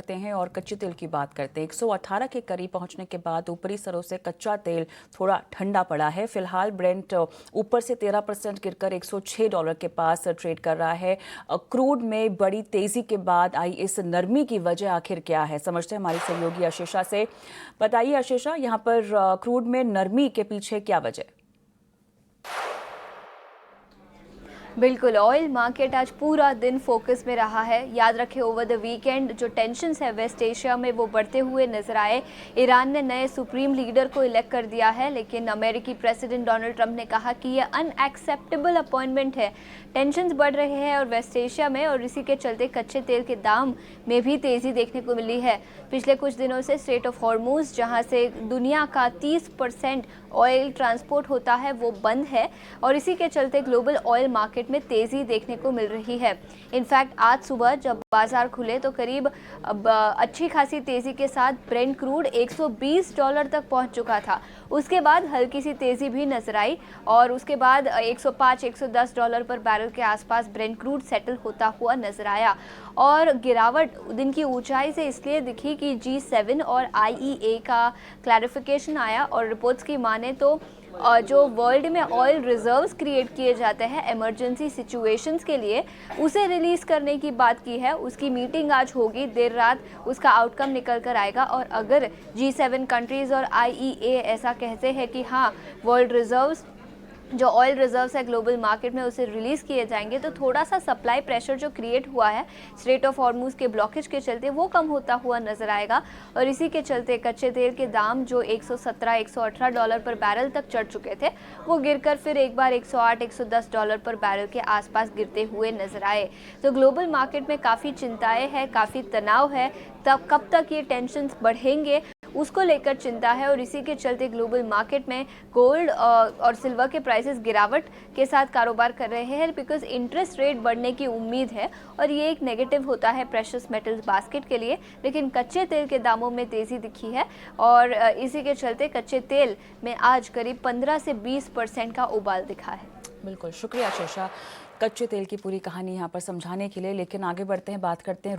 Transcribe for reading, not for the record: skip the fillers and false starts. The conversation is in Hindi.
करते हैं और कच्चे तेल की बात करते हैं। 118 के करीब पहुंचने के बाद ऊपरी स्तरों से कच्चा तेल थोड़ा ठंडा पड़ा है। फिलहाल ब्रेंट ऊपर से 13% गिरकर $106 के पास ट्रेड कर रहा है। क्रूड में बड़ी तेजी के बाद आई इस नरमी की वजह आखिर क्या है, समझते हैं हमारी सहयोगी आशीषा से। बताइए आशीषा, यहाँ पर क्रूड में नरमी के पीछे क्या वजह? बिल्कुल, ऑयल मार्केट आज पूरा दिन फोकस में रहा है। याद रखें, ओवर द वीकेंड जो टेंशन्स है वेस्ट एशिया में वो बढ़ते हुए नजर आए। ईरान ने नए सुप्रीम लीडर को इलेक्ट कर दिया है, लेकिन अमेरिकी प्रेसिडेंट डोनाल्ड ट्रंप ने कहा कि यह अनएक्सेप्टेबल अपॉइंटमेंट है। टेंशन्स बढ़ रहे हैं और वेस्ट एशिया में, और इसी के चलते कच्चे तेल के दाम में भी तेज़ी देखने को मिली है। पिछले कुछ दिनों से स्ट्रेट ऑफ हॉर्मूज, जहाँ से दुनिया का 30% ऑयल ट्रांसपोर्ट होता है, वो बंद है और इसी के चलते ग्लोबल ऑयल मार्केट में तेज़ी देखने को मिल रही है। इनफैक्ट आज सुबह जब बाजार खुले तो करीब अच्छी खासी तेज़ी के साथ ब्रेंट क्रूड $120 तक पहुंच चुका था। उसके बाद हल्की सी तेज़ी भी नजर आई और उसके बाद $105-110 पर बैरल के आसपास ब्रेंट क्रूड सेटल होता हुआ नजर आया। और गिरावट दिन की ऊंचाई से इसलिए दिखी कि G7 और IEA का क्लैरिफिकेशन आया और रिपोर्ट्स की माने तो जो वर्ल्ड में ऑयल रिजर्व्स क्रिएट किए जाते हैं इमरजेंसी सिचुएशंस के लिए, उसे रिलीज़ करने की बात की है। उसकी मीटिंग आज होगी, देर रात उसका आउटकम निकल कर आएगा और अगर G7 कंट्रीज़ और IEA ऐसा कहते हैं कि हाँ, वर्ल्ड रिजर्व्स जो ऑयल रिजर्व्स है ग्लोबल मार्केट में उसे रिलीज़ किए जाएंगे, तो थोड़ा सा सप्लाई प्रेशर जो क्रिएट हुआ है स्ट्रेट ऑफ हॉर्मूज के ब्लॉकेज के चलते वो कम होता हुआ नजर आएगा। और इसी के चलते कच्चे तेल के दाम जो $117-118 पर बैरल तक चढ़ चुके थे, वो गिरकर फिर एक बार $108-110 पर बैरल के आसपास गिरते हुए नजर आए। तो ग्लोबल मार्केट में काफ़ी चिंताएँ हैं, काफ़ी तनाव है। तब कब तक ये टेंशन्स बढ़ेंगे उसको लेकर चिंता है और इसी के चलते ग्लोबल मार्केट में गोल्ड और सिल्वर के प्राइसेस गिरावट के साथ कारोबार कर रहे हैं, बिकॉज इंटरेस्ट रेट बढ़ने की उम्मीद है और ये एक नेगेटिव होता है प्रेशियस मेटल्स बास्केट के लिए। लेकिन कच्चे तेल के दामों में तेज़ी दिखी है और इसी के चलते कच्चे तेल में आज करीब 15 से 20% का उबाल दिखा है। बिल्कुल, शुक्रिया आशीषा कच्चे तेल की पूरी कहानी यहाँ पर समझाने के लिए। लेकिन आगे बढ़ते हैं, बात करते हैं